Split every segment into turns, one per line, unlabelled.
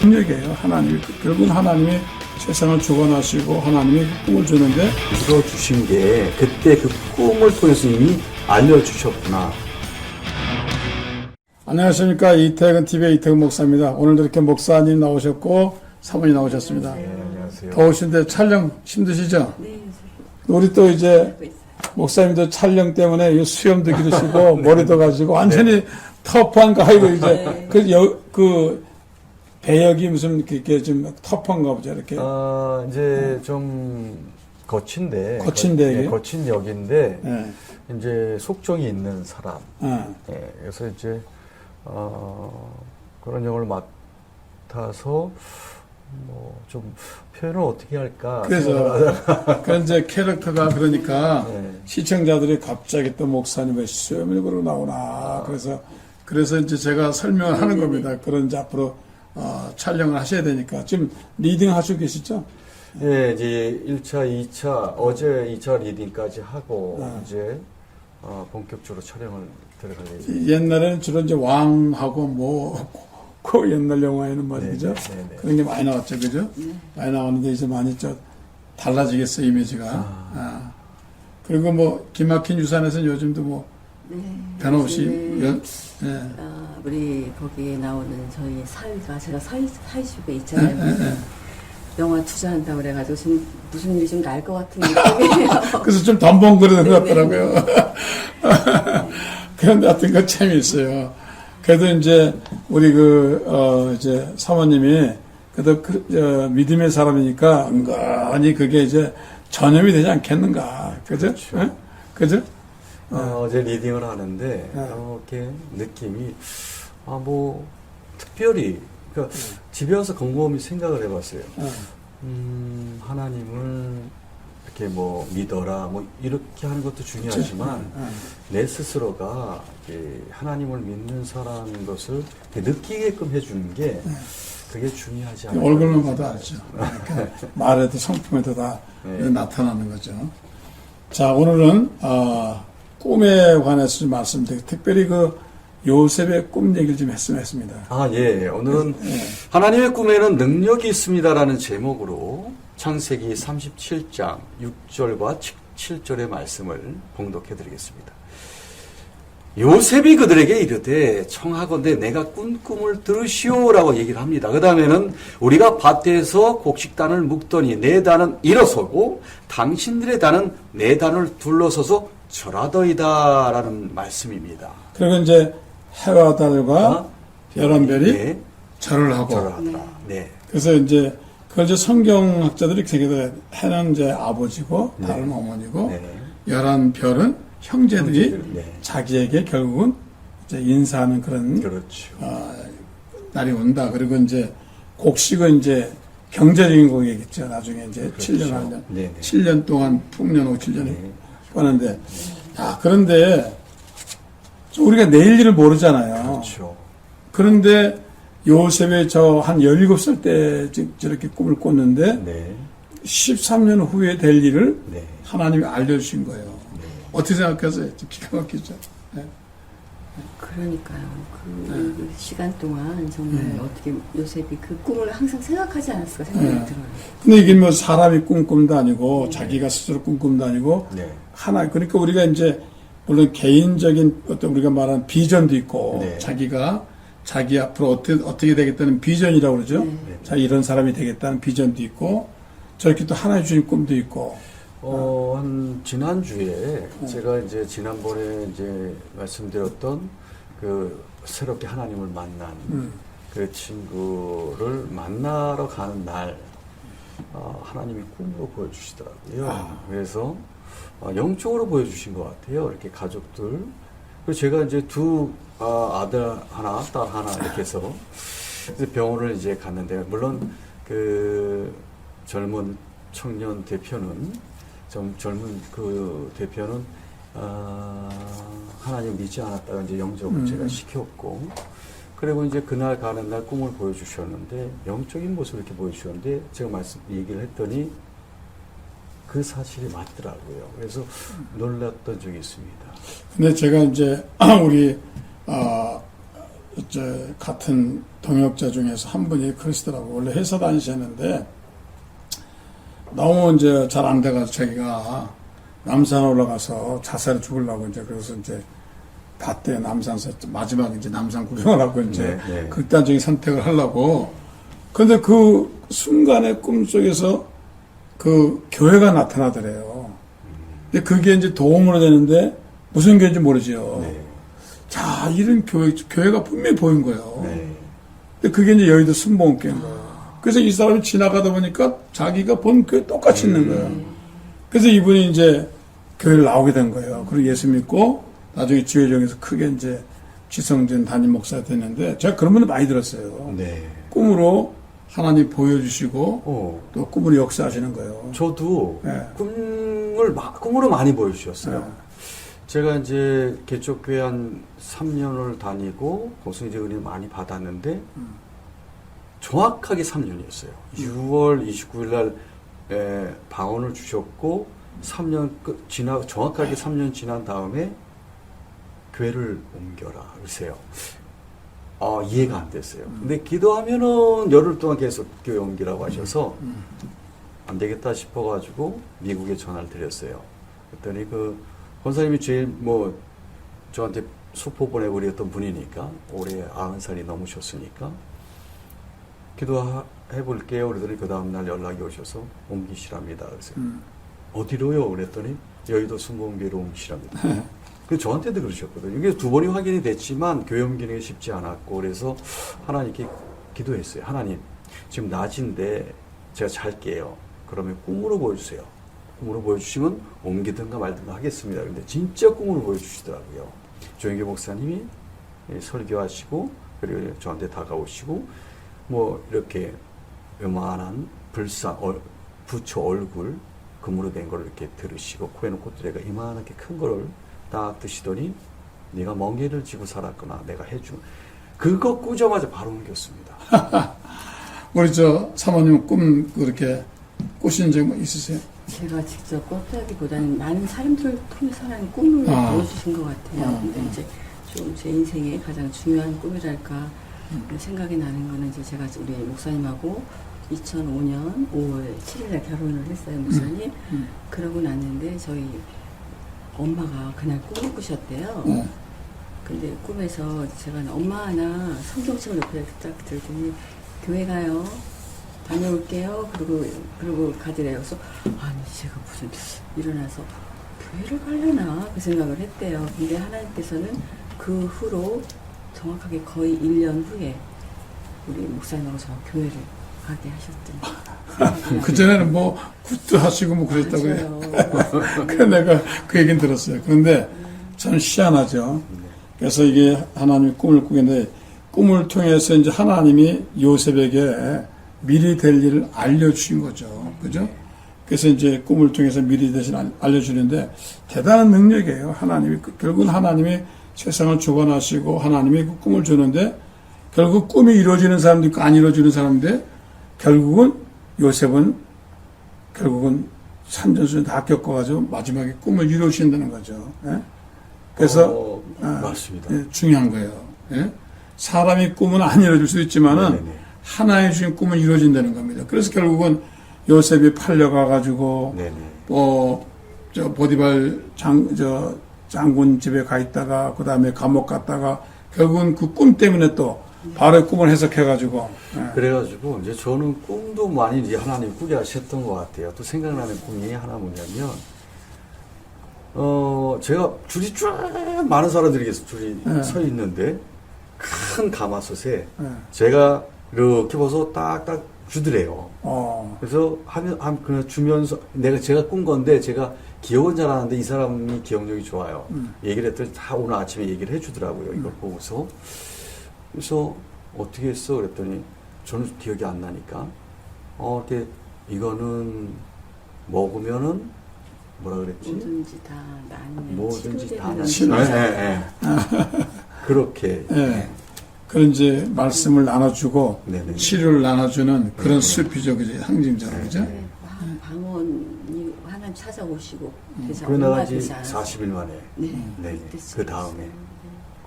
같은 얘기예요. 하나님이 결국은 하나님이 세상을 주관하시고 하나님이 꿈을 주는데
이루어주신 게 그때 그 꿈을 통해서 이미 알려주셨구나.
안녕하십니까. 이태근 TV의 이태근 목사입니다. 오늘도 이렇게 목사님 나오셨고 사모님 나오셨습니다.
네, 안녕하세요.
더우신데 촬영 힘드시죠?
네,
우리 또 이제 목사님도 촬영 때문에 수염도 기르시고 머리도 가지고 완전히 터프한 거 아이고 이제 그 배역이 무슨 이렇게 좀 터프한가 보죠. 이렇게
이제 좀 거친데. 거친 역인데,
네.
이제 속정이 있는 사람.
네.
네, 그래서 이제, 그런 역을 맡아서, 좀 표현을 어떻게 할까.
그래서 이제 캐릭터가 그러니까
네.
시청자들이 갑자기 또 목사님 왜 수염을 그러고 나오나. 그래서 이제 제가 설명을 하는 겁니다. 그런 이제 앞으로 촬영을 하셔야 되니까. 지금 리딩 하시고 계시죠?
예, 이제 1차, 2차, 어제 2차 리딩까지 하고, 이제, 본격적으로 촬영을 들어갈 예정입니다.
옛날에는 주로 이제 왕하고 그 옛날 영화에는 말이죠.
네.
그런 게 많이 나왔죠. 그죠? 많이 나왔는데 이제 많이 달라지겠어요, 이미지가. 그리고 뭐, 기막힌 유산에서는 요즘도 뭐, 변함없이,
우리 거기에 나오는 저희 사위가 제가 사위집에 있잖아요. 영화 투자한다고 그래가지고 지금 무슨 일이 좀 날 것 같은 느낌이에요.
그래서 좀 덤벙거리는 것 같더라고요. 그런데 하여튼 그 재미있어요. 그래도 이제 우리 이제 사모님이 그래도 믿음의 사람이니까 은근히 그게 이제 전염이 되지 않겠는가. 그죠?
그렇죠.
응? 그죠?
어제 리딩을 하는데, 이렇게 느낌이, 특별히, 그러니까 집에 와서 곰곰이 생각을 해봤어요. 하나님을 이렇게 믿어라, 이렇게 하는 것도 중요하지만, 내 스스로가 하나님을 믿는 사람인 것을 느끼게끔 해주는 게, 그게 중요하지 않아요.
얼굴만 봐도 알죠. 그러니까 말에도 성품에도 다 나타나는 거죠. 자, 오늘은, 꿈에 관해서 좀 말씀드리고, 특별히 요셉의 꿈 얘기를 좀 했으면 했습니다.
예. 오늘은 하나님의 꿈에는 능력이 있습니다라는 제목으로 창세기 37장 6절과 7절의 말씀을 봉독해 드리겠습니다. 요셉이 그들에게 이르되 청하건대 내가 꾼 꿈을 들으시오라고 얘기를 합니다. 그 다음에는 우리가 밭에서 곡식단을 묶더니 내 단은 일어서고 당신들의 단은 내 단을 둘러서서 절하더이다 라는 말씀입니다.
그리고 이제 해와 달과 별한 별이 절을 하고.
절하더라. 네.
그래서 이제 그걸 이제 성경학자들이 되게 해는 이제 아버지고 달은 어머니고 열한 별은 형제들이 자기에게 결국은 이제 인사하는 그런
그렇죠.
날이 온다. 그리고 이제 곡식은 이제 경제적인 거겠죠. 나중에 이제
그렇죠.
7년 하면
네네.
7년 동안 풍년하고 7년이 하는데 그런데 우리가 내일 일을 모르잖아요.
그렇죠.
그런데 요셉의 한 17살 때 저렇게 꿈을 꿨는데 13년 후에 될 일을 하나님이 알려주신 거예요. 어떻게 생각하세요? 기가 막히죠. 네.
그러니까요. 그 시간 동안 정말 어떻게 요셉이 그 꿈을 항상 생각하지 않았을까 생각이 들어요.
근데 이게 뭐 사람이 꿈꿈도 아니고 자기가 스스로 꿈꿈도 아니고 그러니까 우리가 이제 물론 개인적인 어떤 우리가 말하는 비전도 있고 자기 앞으로 어떻게 되겠다는 비전이라고 그러죠. 자, 이런 사람이 되겠다는 비전도 있고 저렇게 또 하나님 주신 꿈도 있고.
지난주에 제가 이제 지난번에 이제 말씀드렸던 새롭게 하나님을 만난 그 친구를 만나러 가는 날, 하나님이 꿈으로 보여주시더라고요. 그래서, 영적으로 보여주신 것 같아요. 이렇게 가족들. 그리고 제가 이제 아들 하나, 딸 하나 이렇게 해서 병원을 이제 갔는데, 물론 젊은 청년 대표는 젊은 대표는 하나님 믿지 않았다가 이제 영적으로 제가 시켰고, 그리고 이제 그날 가는 날 꿈을 보여주셨는데 영적인 모습을 이렇게 보여주셨는데 제가 얘기를 했더니 그 사실이 맞더라고요. 그래서 놀랐던 적이 있습니다.
근데 제가 이제 우리 이제 같은 동역자 중에서 한 분이 그러시더라고. 원래 회사 다니셨는데 너무 이제 잘 안 돼가지고 자기가 남산 올라가서 자살해 죽으려고 이제 그래서 이제 봤대요. 남산에서 마지막 이제 남산 구경을 하고 이제 극단적인 선택을 하려고. 근데 그 순간에 꿈속에서 그 교회가 나타나더래요. 근데 그게 이제 도움으로 되는데 무슨 교회인지 모르죠. 자, 이런 교회가 분명히 보인 거예요. 근데 그게 이제 여의도 순복음교회인 거예요. 그래서 이 사람이 지나가다 보니까 자기가 본 교회 똑같이 있는 거예요. 그래서 이분이 이제 교회를 나오게 된 거예요. 그리고 예수 믿고 나중에 지회정에서 크게 이제 지성전 담임 목사가 됐는데 제가 그런 분을 많이 들었어요. 꿈으로 하나님 보여주시고 또 꿈으로 역사하시는 거예요.
저도 꿈으로 많이 보여주셨어요. 제가 이제 개척교회 한 3년을 다니고 거기서 이제 은혜 많이 받았는데 정확하게 3년이었어요. 6월 29일 날 방언을 주셨고 3년 정확하게 3년 지난 다음에 교회를 옮겨라 그러세요. 이해가 안 됐어요. 근데 기도하면은 열흘 동안 계속 교회 옮기라고 하셔서 안 되겠다 싶어가지고 미국에 전화를 드렸어요. 그랬더니 그 권사님이 제일 저한테 수포 보내고 그랬던 분이니까 올해 90살이 넘으셨으니까 기도해볼게요. 그러더니 그 다음날 연락이 오셔서 옮기시랍니다. 그래서 어디로요? 그랬더니 여의도 순복음교회로 옮기시랍니다. 그 저한테도 그러셨거든요. 이게 2번이 확인이 됐지만 교회 옮기는 게 쉽지 않았고 그래서 하나님께 기도했어요. 하나님 지금 낮인데 제가 잘게요. 그러면 꿈으로 보여주세요. 꿈으로 보여주시면 옮기든가 말든가 하겠습니다. 근데 진짜 꿈으로 보여주시더라고요. 조영교 목사님이 설교하시고 그리고 저한테 다가오시고 이렇게 요만한 부처 얼굴 금으로 된 걸 이렇게 들으시고 코에 놓고 내가 이만하게 큰 거를 딱 드시더니 네가 멍에를 지고 살았구나. 내가 해준 그거 꾸자마자 바로 옮겼습니다.
우리 사모님 꿈 그렇게 꾸신 적 있으세요?
제가 직접 꿨다기보다는 많은 사람들 통해서 하나님 꿈을 보여주신 것 같아요. 근데 이제 좀 제 인생의 가장 중요한 꿈이랄까 생각이 나는 거는 이제 제가 우리 목사님하고 2005년 5월 7일에 결혼을 했어요, 목사님. 그러고 났는데 저희 엄마가 그날 꿈을 꾸셨대요. 근데 꿈에서 제가 엄마 나 성경책을 옆에 딱 들더니 교회 가요. 다녀올게요. 그러고 가더래요. 그래서 아니 제가 무슨 일어나서 교회를 가려나 그 생각을 했대요. 근데 하나님께서는 그 후로 정확하게 거의 1년 후에 우리 목사님하고 저 교회를 가게 하셨더니
그전에는 굿도 하시고 그랬다고요. 그래 내가 그 얘기는 들었어요. 그런데 참 희한하죠. 그래서 이게 하나님이 꿈을 꾸겠는데 꿈을 통해서 이제 하나님이 요셉에게 미리 될 일을 알려주신 거죠. 그죠? 그래서 이제 꿈을 통해서 미리 대신 알려주는데 대단한 능력이에요. 하나님이, 결국은 하나님이 세상을 주관하시고 하나님이 그 꿈을 주는데 결국 꿈이 이루어지는 사람도 있고 안 이루어지는 사람인데 결국은 요셉은 산전수전 다 겪어가지고 마지막에 꿈을 이루신다는 거죠. 예? 그래서
맞습니다.
중요한 거예요. 예? 사람이 꿈은 안 이루어질 수도 있지만은 하나의 주신 꿈은 이루어진다는 겁니다. 그래서 결국은 요셉이 팔려가가지고 보디발 장군 집에 가 있다가 그 다음에 감옥 갔다가 결국은 그 꿈 때문에 또 바로 꿈을 해석해가지고
그래가지고 이제 저는 꿈도 많이 이제 하나님 꾸게 하셨던 것 같아요. 또 생각나는 꿈이 하나 뭐냐면 제가 줄이 쫙 많은 사람들이 줄이 서 있는데 큰 가마솥에 제가 이렇게 벗어 딱딱 주더래요. 그래서 그냥 주면서 제가 꾼 건데 제가 기억은 잘 안 하는데 이 사람이 기억력이 좋아요. 얘기를 했더니 다 오늘 아침에 얘기를 해주더라고요. 이걸 보고서. 그래서 어떻게 했어? 그랬더니 저는 기억이 안 나니까 이거는 먹으면은 뭐라 그랬지?
뭐든지 다
나는 그렇게
그런 이제 말씀을 나눠주고 치료를 나눠주는 그런 숲이죠, 그죠? 상징적으로, 그죠?
방언이 하나님 찾아오시고
그러고 나가지 40일 만에 그 다음에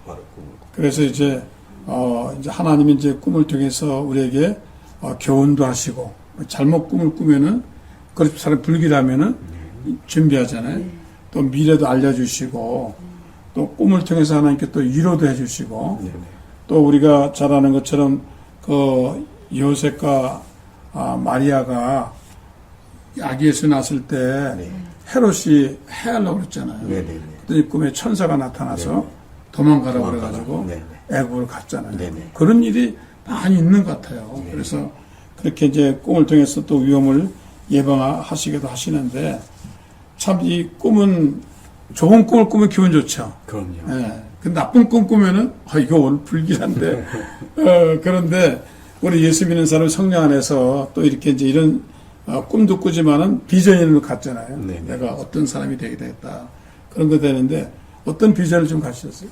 바로 꿈을.
그래서 이제 이제 하나님이 이제 꿈을 통해서 우리에게 교훈도 하시고, 잘못 꿈을 꾸면은, 그렇게 사람 불길하면은 준비하잖아요. 또 미래도 알려주시고, 또 꿈을 통해서 하나님께 또 위로도 해주시고, 또 우리가 잘 아는 것처럼 그 요셉과 마리아가 아기 예수 낳았을 때 헤롯이 해하려고 그랬잖아요. 그랬더니 꿈에 천사가 나타나서 도망가라고 그래가지고 애국을 갔잖아요. 그런 일이 많이 있는 것 같아요. 그래서 그렇게 이제 꿈을 통해서 또 위험을 예방하시기도 하시는데, 참 이 꿈은 좋은 꿈을 꾸면 기분 좋죠.
그럼요.
예. 그 나쁜 꿈 꾸면은 이거 오늘 불길한데. 그런데 우리 예수 믿는 사람 성령 안에서 또 이렇게 이제 이런 꿈도 꾸지만은 비전을 갖잖아요. 내가 어떤 사람이 되게 되겠다. 그런 거 되는데 어떤 비전을 좀 가지셨어요?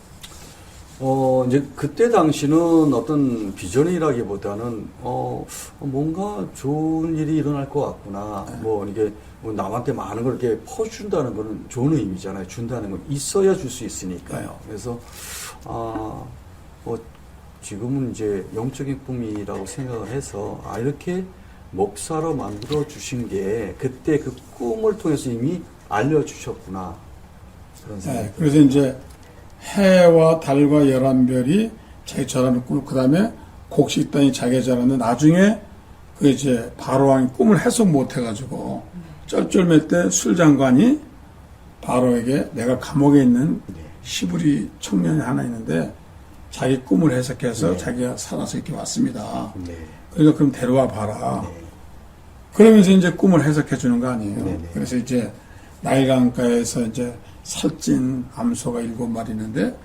이제 그때 당시는 어떤 비전이라기보다는 뭔가 좋은 일이 일어날 것 같구나. 뭐 이게 뭐 남한테 많은 걸 이렇게 퍼준다는 거는 좋은 의미잖아요. 준다는 건 있어야 줄 수 있으니까요. 그래서 뭐 지금은 이제 영적인 꿈이라고 생각을 해서 이렇게 목사로 만들어 주신 게 그때 그 꿈을 통해서 이미 알려주셨구나. 그런 생각이
그래서 이제 해와 달과 11별이 자기 자라는 꿈을, 그 다음에 곡식단이 자기 자라는, 나중에 그 이제 바로왕이 꿈을 해석 못 해가지고 쩔쩔맬 때 술장관이 바로에게 내가 감옥에 있는 시부리 청년이 하나 있는데 자기 꿈을 해석해서 자기가 살아서 이렇게 왔습니다. 그러니까 그럼 데려와 봐라. 그러면서 이제 꿈을 해석해 주는 거 아니에요. 그래서 이제 나일강가에서 이제 살찐 암소가 7마리 있는데,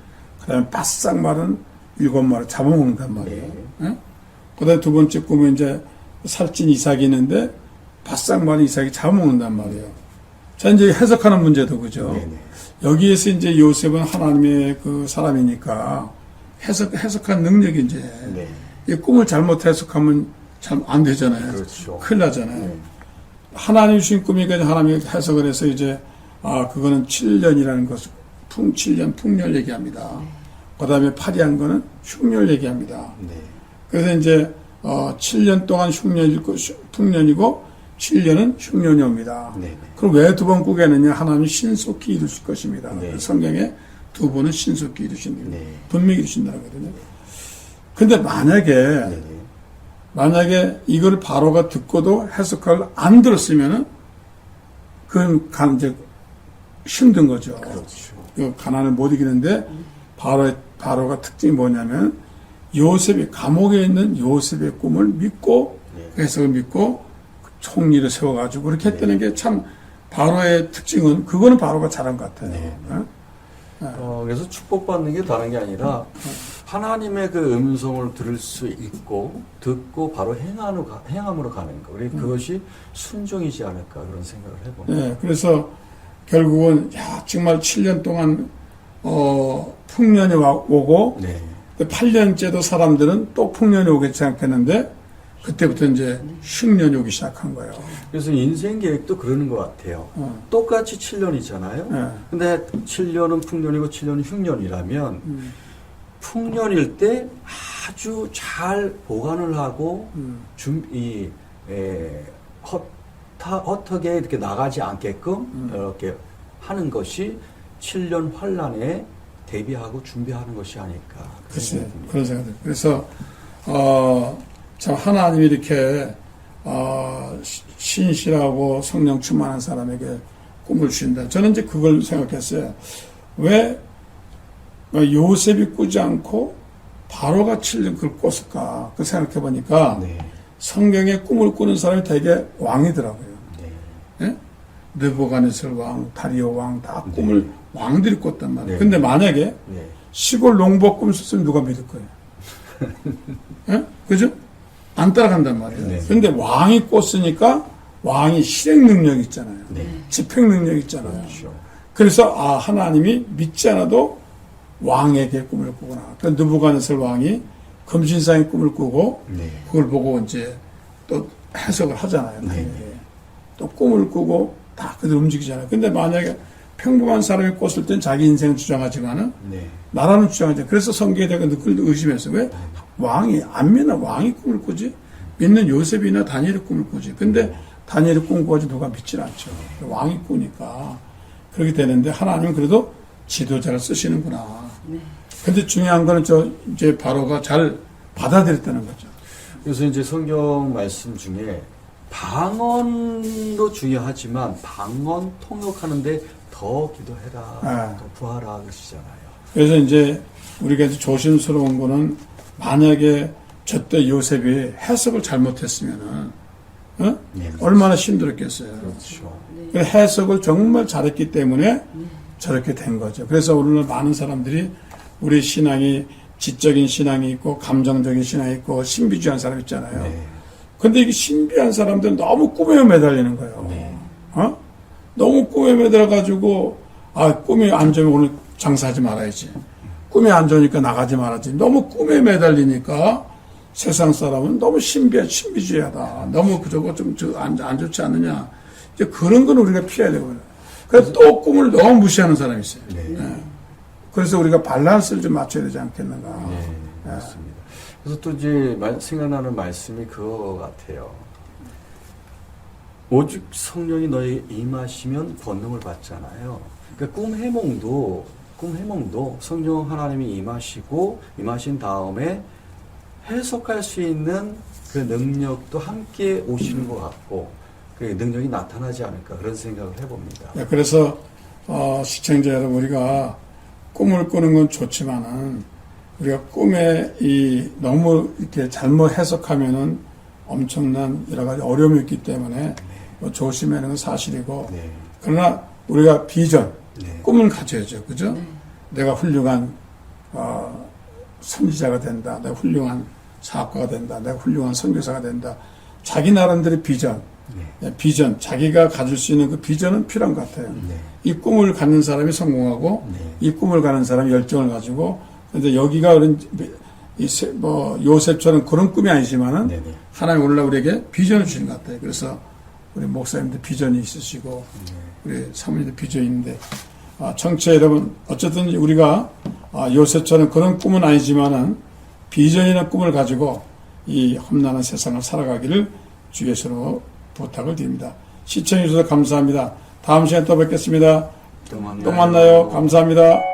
그 다음에 바싹 마른 7마리 잡아먹는단 말이에요. 그 다음에 두 번째 꿈에 이제 살찐 이삭이 있는데, 바싹 마른 이삭이 잡아먹는단 말이에요. 자, 이제 해석하는 문제도 그죠. 여기에서 이제 요셉은 하나님의 그 사람이니까 해석한 능력이 이제, 이 꿈을 잘못 해석하면 참 안 되잖아요.
그렇죠.
큰일 나잖아요. 하나님 주신 꿈이니까 하나님이 해석을 해서 이제 그거는 7년이라는 것을 7년 풍년 얘기합니다. 그 다음에 파리한 거는 흉년 얘기합니다. 그래서 이제 7년 동안 풍년이고 7년은 흉년이 옵니다. 그럼 왜 두 번 꾸겠느냐? 하나님이 신속히 이루실 것입니다. 성경에 두 번은 신속히 이루신다. 분명히 이루신다는 거거든요. 근데 만약에 이걸 바로가 듣고도 해석을 안 들었으면은 그건 이제 힘든 거죠. 그 가난을 못 이기는데 바로가 특징이 뭐냐면 요셉이 감옥에 있는 요셉의 꿈을 믿고 해석을 믿고 총리를 세워가지고 그렇게 했다는 게 참 바로의 특징은 그거는 바로가 잘한 것 같아요.
그래서 축복받는 게 다른 게 아니라 하나님의 그 음성을 들을 수 있고 듣고 바로 행함으로 가는 거. 그것이 순종이지 않을까 그런 생각을 해봅니다.
그래서 결국은 정말 7년 동안 풍년이 오고 8년째도 사람들은 또 풍년이 오겠지 생각했는데 그때부터 이제 흉년이 오기 시작한 거예요.
그래서 인생 계획도 그러는 것 같아요. 똑같이 7년이잖아요. 근데 7년은 풍년이고 7년은 흉년이라면 풍년일 때 아주 잘 보관을 하고 헛하게 이렇게 나가지 않게끔 이렇게 하는 것이 7년 환란에 대비하고 준비하는 것이 아닐까.
그렇지. 그런 생각이 그래서 참 하나님이 이렇게 신실하고 성령 충만한 사람에게 꿈을 주신다. 저는 이제 그걸 생각했어요. 왜 요셉이 꾸지 않고 바로가 7년 그걸 꿨을까? 그 생각해 보니까 성경에 꿈을 꾸는 사람이 되게 왕이더라고요. 느부갓네살 왕, 다리오 왕 다 꿈을 왕들이 꿨단 말이에요. 근데 만약에 시골 농부 꿈을 꿨으면 누가 믿을 거예요? 그죠? 안 따라간단 말이에요. 근데 왕이 꿨으니까 왕이 실행 능력이 있잖아요. 집행 능력이 있잖아요. 그래서 하나님이 믿지 않아도 왕에게 꿈을 꾸구나. 그러니까 느부갓네살 왕이 금신상의 꿈을 꾸고 그걸 보고 이제 또 해석을 하잖아요. 또 꿈을 꾸고 다 그대로 움직이잖아요. 근데 만약에 평범한 사람이 꿨을 땐 자기 인생을 주장하지만은 나라는 주장하죠. 그래서 성경에 대해 그걸 의심했어요. 왜? 왕이, 안 믿는 왕이 꿈을 꾸지? 믿는 요셉이나 다니엘이 꿈을 꾸지. 근데 다니엘이 꿈 꾸지 누가 믿질 않죠. 왕이 꾸니까. 그렇게 되는데 하나님은 그래도 지도자를 쓰시는구나.
네.
근데 중요한 거는 이제 바로가 잘 받아들였다는 거죠.
그래서 이제 성경 말씀 중에 방언도 중요하지만 방언 통역하는데 더 기도해라, 더 구하라 그러시잖아요.
그래서 이제 우리가 이제 조심스러운 거는 만약에 저때 요셉이 해석을 잘못했으면은
네,
얼마나 힘들었겠어요.
그렇죠.
네.
해석을 정말 잘했기 때문에 저렇게 된 거죠. 그래서 오늘날 많은 사람들이 우리 신앙이 지적인 신앙이 있고 감정적인 신앙이 있고 신비주의한 사람 있잖아요.
네.
근데 이게 신비한 사람들은 너무 꿈에 매달리는 거예요.
네.
너무 꿈에 매달려가지고 꿈이 안 좋으면 오늘 장사하지 말아야지. 꿈이 안 좋으니까 나가지 말아야지. 너무 꿈에 매달리니까 세상 사람은 너무 신비주의하다. 너무 저거 좀 안 좋지 않느냐. 이제 그런 건 우리가 피해야 되거든요. 그래서 또 꿈을 너무 무시하는 사람이 있어요.
네.
그래서 우리가 밸런스를 좀 맞춰야 되지 않겠는가.
네, 맞습니다. 그래서 또 이제 생각나는 말씀이 그거 같아요. 오직 성령이 너에게 임하시면 권능을 받잖아요. 그러니까 꿈 해몽도 성령 하나님이 임하신 다음에 해석할 수 있는 그 능력도 함께 오시는 것 같고 그 능력이 나타나지 않을까 그런 생각을 해봅니다.
네, 그래서 시청자 여러분 우리가 꿈을 꾸는 건 좋지만은 우리가 꿈에 너무 이렇게 잘못 해석하면은 엄청난 여러 가지 어려움이 있기 때문에 조심하는 건 사실이고
네.
그러나 우리가 비전,
네.
꿈을 가져야죠. 그죠? 내가 훌륭한 선지자가 된다. 내가 훌륭한 사학가가 된다. 내가 훌륭한 선교사가 된다. 자기 나름대로 비전, 비전, 자기가 가질 수 있는 그 비전은 필요한 것 같아요.
네.
이 꿈을 갖는 사람이 성공하고 이 꿈을 가는 사람이 열정을 가지고 근데 여기가 그런 요셉처럼 그런 꿈이 아니지만은
네네.
하나님 오늘날 우리에게 비전을 주신 것 같아요. 그래서 우리 목사님도 비전이 있으시고 우리 사모님도 비전이 있는데 청취자 여러분 어쨌든 우리가 요셉처럼 그런 꿈은 아니지만은 비전이나 꿈을 가지고 이 험난한 세상을 살아가기를 주 예수로 부탁을 드립니다. 시청해 주셔서 감사합니다. 다음 시간에 또 뵙겠습니다. 또 만나요. 감사합니다.